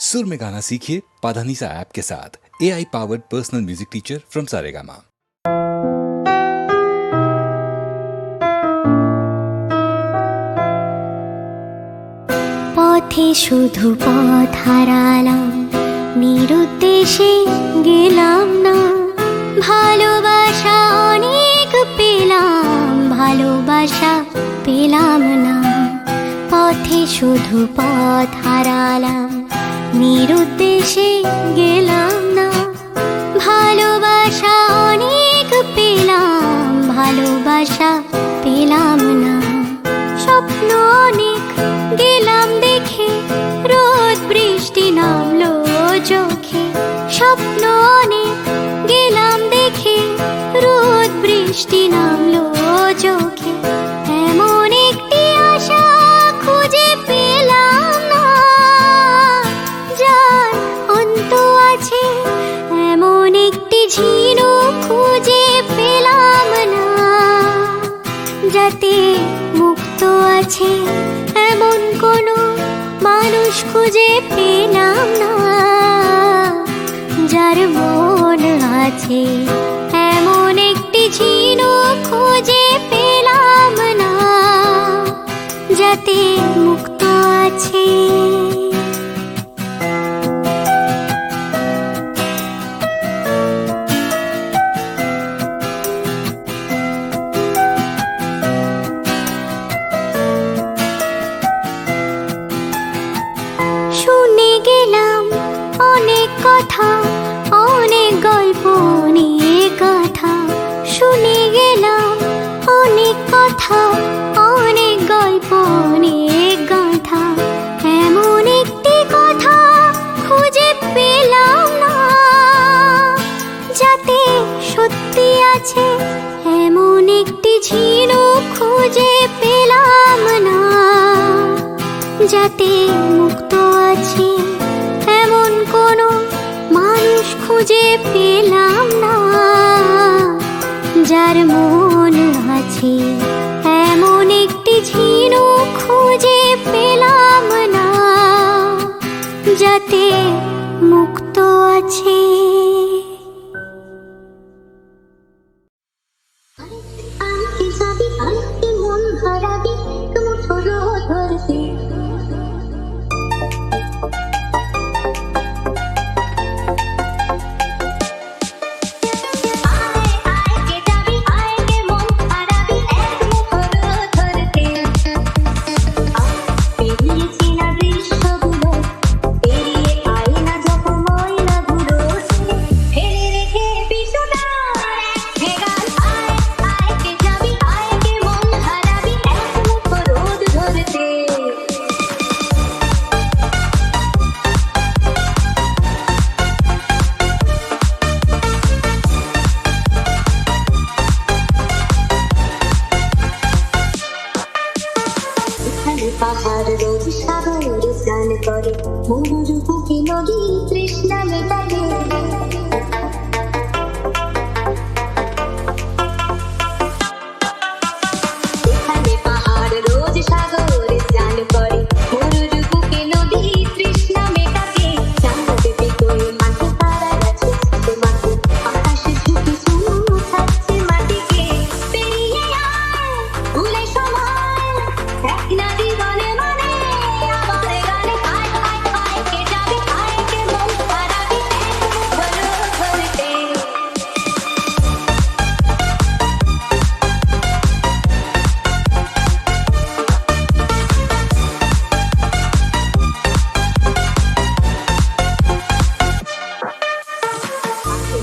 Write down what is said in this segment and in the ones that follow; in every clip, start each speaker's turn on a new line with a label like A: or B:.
A: सुर में गाना सीखिए पाधानीसा ऐप के साथ। AI powered personal music teacher from Saregama.
B: পথে শুধু পথ হারালাম, নিরুদ্দেশে গেলাম না। ভালোবাসা অনেক পেলাম, ভালোবাসা পেলাম না। পথে শুধু পথ হারালাম, নিরুদ্দেশে গেলাম না। ভালোবাসা অনেক পেলাম, ভালোবাসা পেলাম না। স্বপ্ন অনেক গেলাম দেখে, রোদ বৃষ্টি নামলো চোখে। স্বপ্ন অনেক গেলাম দেখে, রোদ বৃষ্টি নামলো চোখে। এমন একটি আশা খুঁজে পেলাম না, যার অন্ত আছে। এমন একটি ঝিনুক খুঁজে পেলাম না, যাতে মুক্ত আছে। এমন কোনো মানুষ খুঁজে পেলাম না, যার মন আছে। এমন একটি ঝিনুক খুঁজে পেলাম না, যাতে মুক্ত আছে। শুনে গেলাম অনেক কথা, অনেক গল্প, অনেক কথা। শুনে গেলাম অনেক কথা, অনেক গল্প, অনেক কথা। এমন একটি কথা খুঁজে পেলাম না, যাতে সত্যি আছে। এমন একটি ঝিনুক খুঁজে পেলাম না, যাতে মুক্ত আছে। এমন কোনো মানুষ খুঁজে পেলাম না, যার মন আছে। এমন একটি ঝিনুক খুঁজে পেলাম না, যাতে মুক্ত আছে।
C: পাহাড় রোজ সাগরে স্নান করে, মরুর বুকে নদী তৃষ্ণা মেটালে। এখানে পাহাড় রোজ সাগরে স্নান করে, মরুর বুকে নদী তৃষ্ণা মেটাতে। চাঁদা পেতে করে মাঠে পাড়া গেছে, মাঠে আকাশে ঝুঁকি চুমু খাচ্ছে মাটিকে। পেরিয়ে আয় ভুলে সময়, এক নদী বলে মানে আমার গানে আয় আয় আয়। কে যাবে আয়, কে মন হারাবি বলো ধরতে।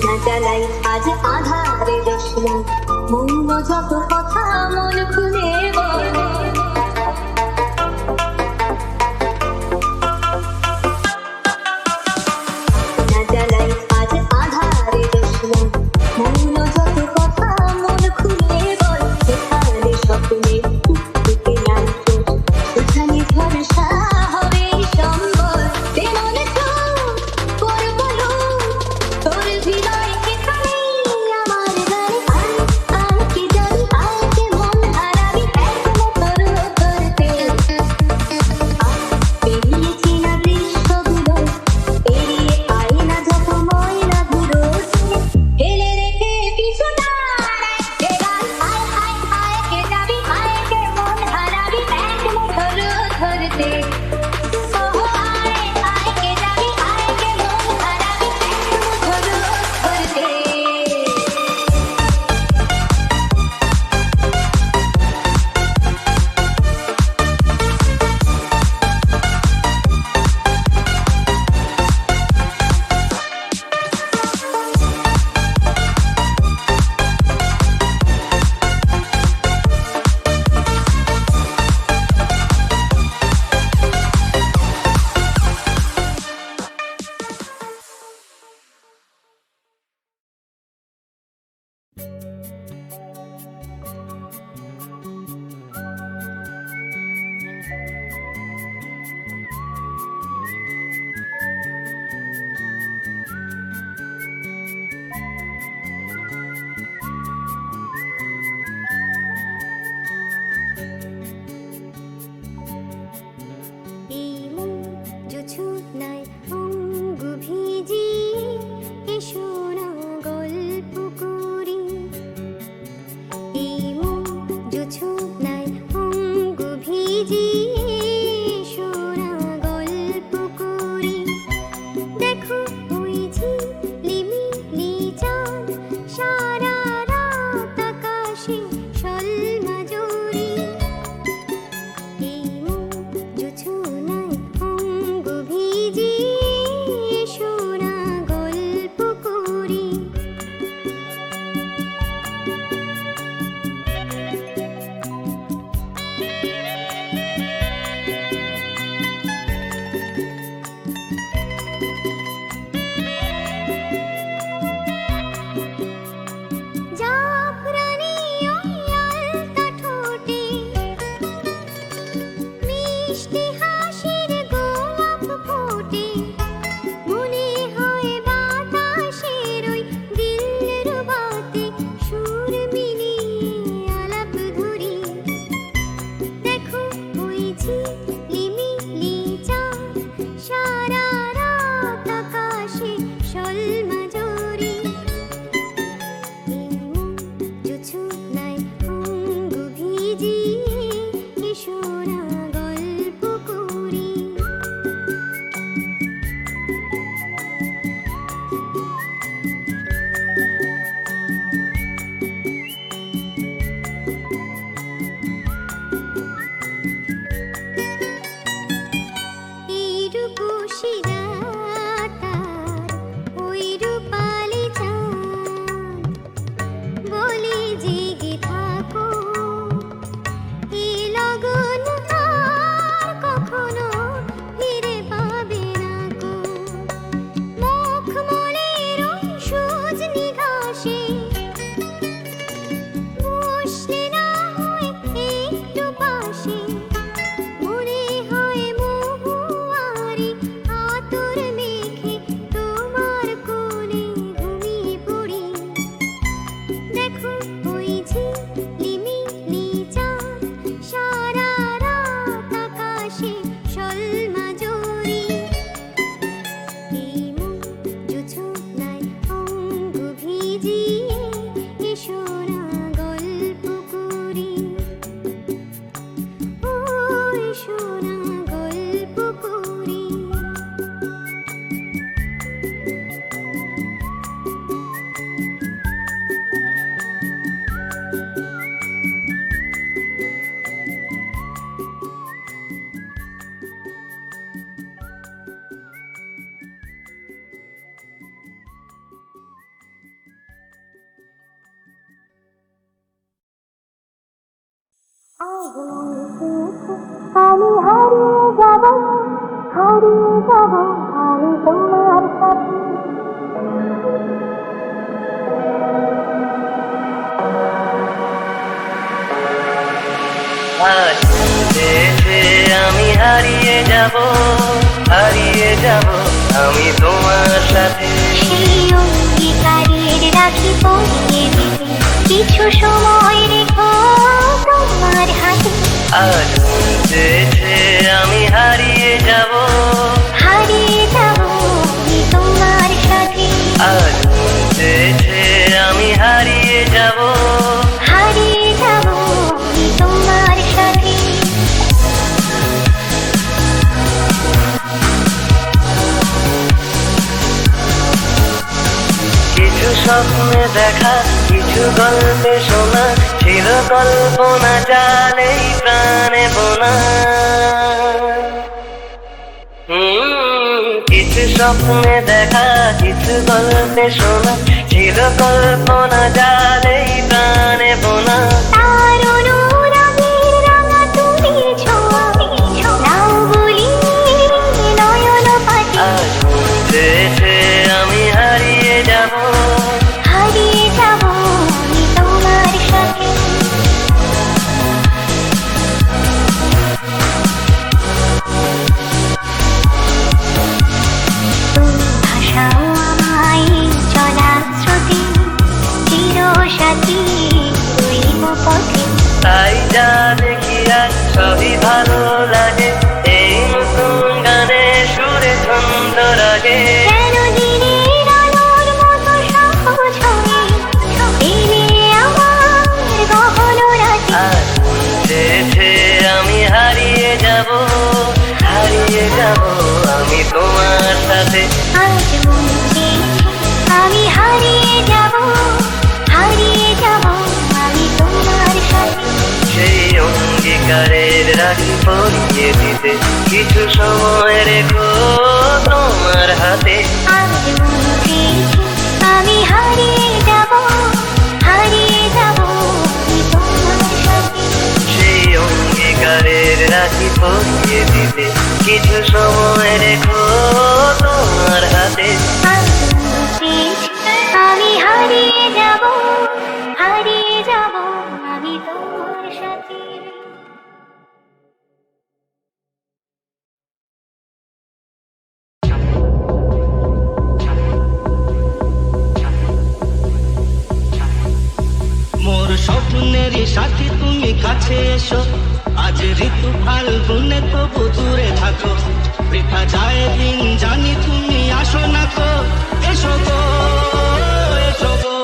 C: না জ্বালাই আজ আধারে রসিয়া, মৌন যত কথা মন খুলে বল। না জ্বালাই আজ আধারে রসিয়া, মৌন যত কথা মন খুলে বল। সেখানে স্বপ্নের দিকে নাই তোর, সেখানে ভরসা হবে সম্বল। তেমন তোর বলো তোর হৃদয় কেখানে আমার গানে। আয় আয় কে যাবি আয়, কে মন হারাবি
B: আমি হারিয়ে যাব, হারিয়ে যাব আমি তোমার সাথে।
D: আজ দেশে আমি হারিয়ে যাব, হারিয়ে যাব আমি তোমার সাথে।
B: সেই অঙ্গীকারের রাখি পরিয়ে দিতে কিছু সময় রেখো তোমার হাতে।
D: আজ দেশে আমি হারিয়ে যাব,
B: হারিয়ে যাব আমি তোমার সাথে।
D: আজ দেশে আমি হারিয়ে যাব,
B: হারিয়ে যাব আমি তোমার সাথে।
D: কিছু স্বপ্নে দেখা, কিছু গল্পে শোনা, ছিল কল্পনা জালেই প্রাণে বোনা। কিছু স্বপ্নে দেখা, কিছু গল্পে শোনা, ছিল কল্পনা জালেই প্রাণে বোনা।
B: তার অনুরাগের রাঙা তুমি ছোঁয়া, নাও বলি নয়ন পাতি।
D: আজ দেশে আমি হারিয়ে যাব,
B: হারিয়ে যাব আমি তোমার সাথে। তুমি ভাষাও আমায় চলা স্রোতে, চিরসাথী রইব পথে।
D: তাই যা দেখি আর সবই ভালো লাগে, এই নতুন গানে সুরে ছন্দ রাগে।
B: কেন দিনের আলোর মতো সহজ হয়ে এলে আমার গহন রাতে।
D: আজ দেশে আমি হারিয়ে যাব, হারিয়ে যাব আমি তোমার সাথে।
B: আজ মন চেয়েছে আমি হারিয়ে যাব, হারিয়ে যাব আমি তোমার সাথে।
D: সেই অঙ্গীকারের রাখি পরিয়ে দিতে কিছু সময় রেখো তোমার হাতে।
B: আজ মন চেয়েছে আমি হারিয়ে যাব, হারিয়ে যাব আমি তোমার সাথে।
D: সেই অঙ্গীকারের রাখি পরিয়ে দিতে কিছু সময় রেখো তোমার হাতে।
B: আজ মন চেয়েছে আমি হারিয়ে যাব, হারিয়ে যাব আমি তোমার সাথে।
E: মোর স্বপ্নের সাথী তুমি কাছে এসো, আজ ঋতু ফাল্গুনে তবু দূরে থাকো। বৃথা যায় দিন জানি তুমি আসো না কো, এসো গো, এসো গো।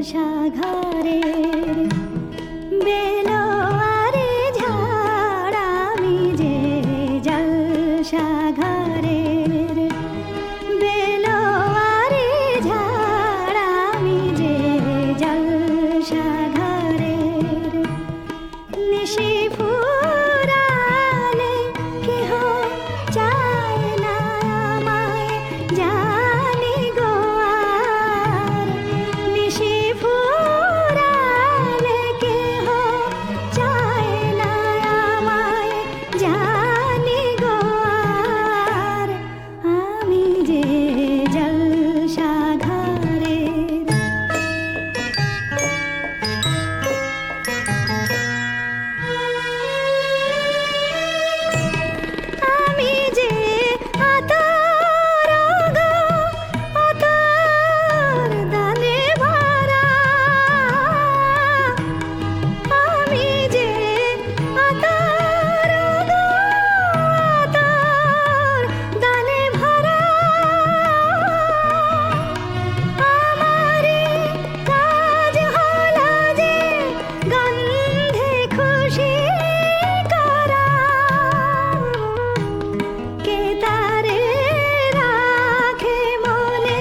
B: সাগরের বেলোয়ারি ঝড় আমি যে জলসাগরের বেলোয়ারি ঝড় আমি যে জলসাগরের নিশি ফুরালে কেহ চায় না আমায় জানি গো আর নিশি ফুরালে কেহ চায় না আমায় জানি গো আর আমি যে জলসাগরের আমি যে আতর গো আতর দানে ভরা আমি যে আতর গো আতর দানে ভরা আমারি কাজ হলো যে গন্ধে খুশি করা কে তারে রাখে মনে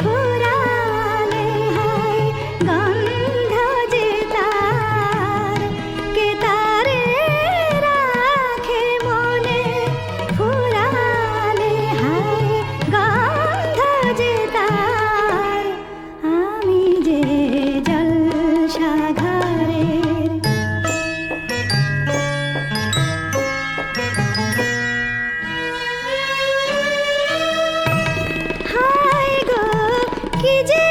B: ফুরালে হয় গন্ধ যে তার কে তারে রাখে মনে ফুরালে হয় গন্ধ যে তার আমি যে জলসাগরের হায় গো কি যে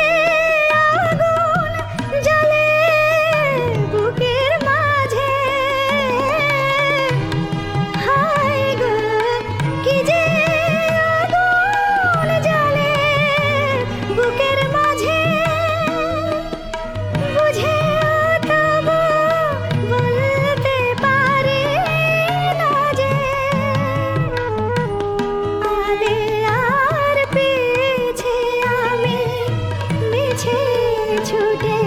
B: আগুন জ্বলে বুকের মাঝে হায় গো কি যে আগুন জ্বলে বুকের মাঝে বুঝেও তবু বলতে পারি না যে আলে আর পিছে আমি মিছে ছুটে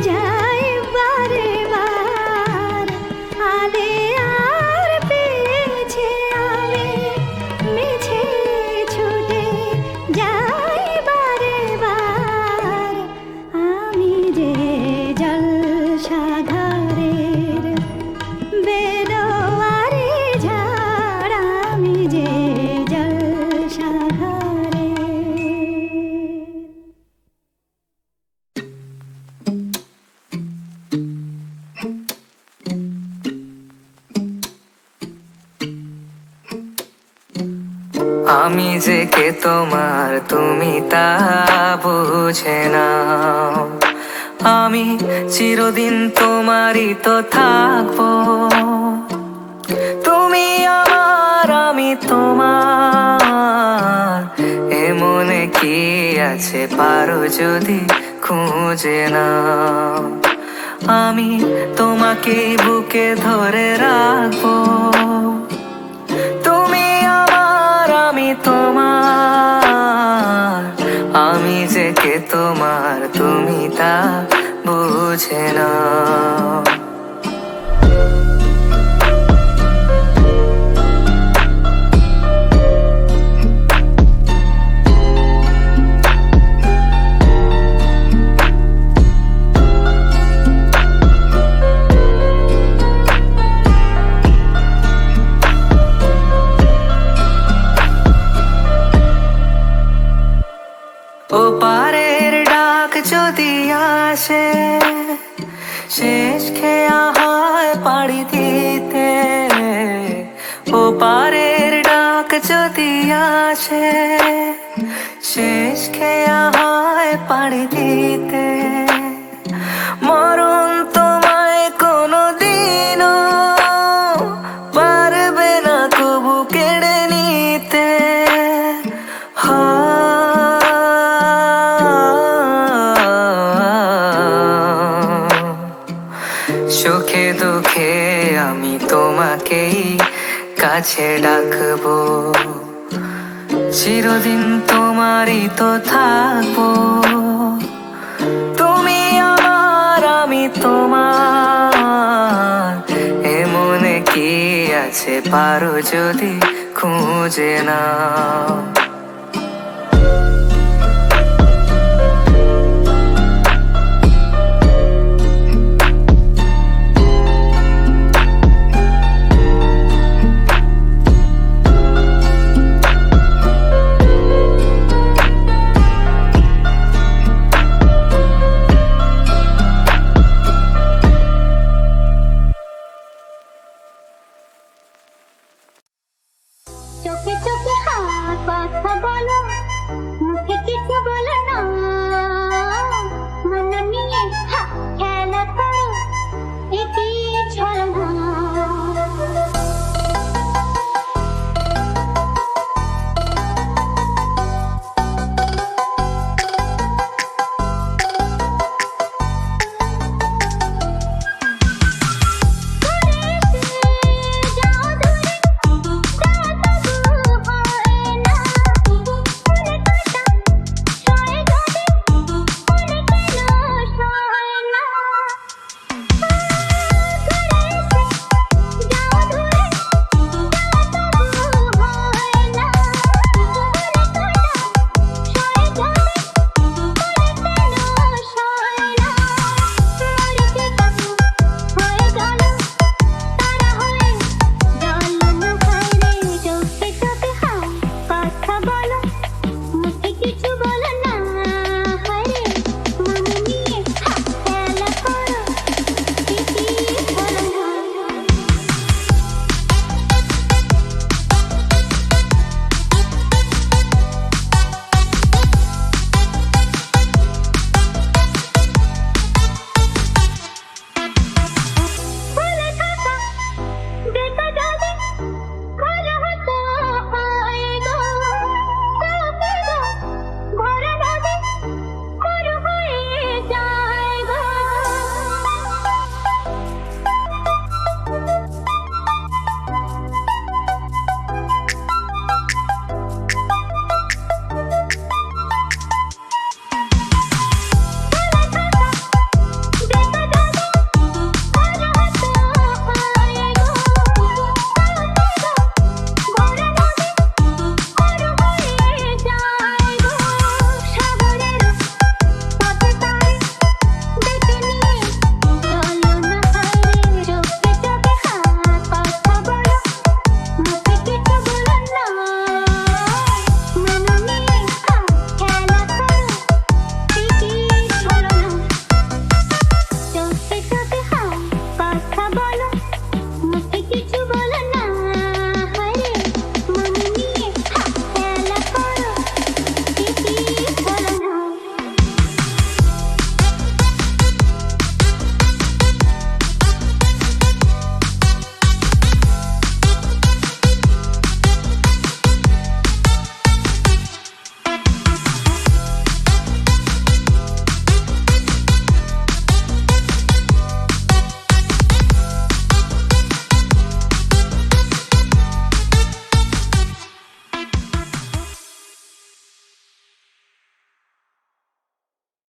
B: যাই বারে বার আলে আর পিছে আমি মিছে ছুটে যাই বারে বার আমি যে জলসাগরের বেলোয়ারি ঝড় আমি যে জলসাগরের
F: আমি যে কে তোমার তুমি তা বুঝে নাও আমি চিরদিন তোমারই তো থাকবো তুমি আমার আমি তোমার এমনে কি আছে পারো যদি খুঁজে নাও আমি তোমাকে বুকে ধরে রাখবো তুমি আমার আমি তোমার আমি যে কে তোমার তুমি তা বুঝে নাও ও পারের ডাক যদি আসে শেষ খেয়া হয় পাড়ি দিতে ও পারের ডাক যদি আসে শেষ খেয়া হয় পাড়ি দিতে মরণ তোমায় কোনো দিনও পারবে না কবু কেড়ে নিতে সুখে দুঃখে আমি তোমাকেই কাছে ডাকবো চিরদিন তোমারই তো থাকবো তুমি তোমার, এমনে কি আছে পারো যদি খুঁজে নাও।
C: চোখে চোখে হাত কথা বলো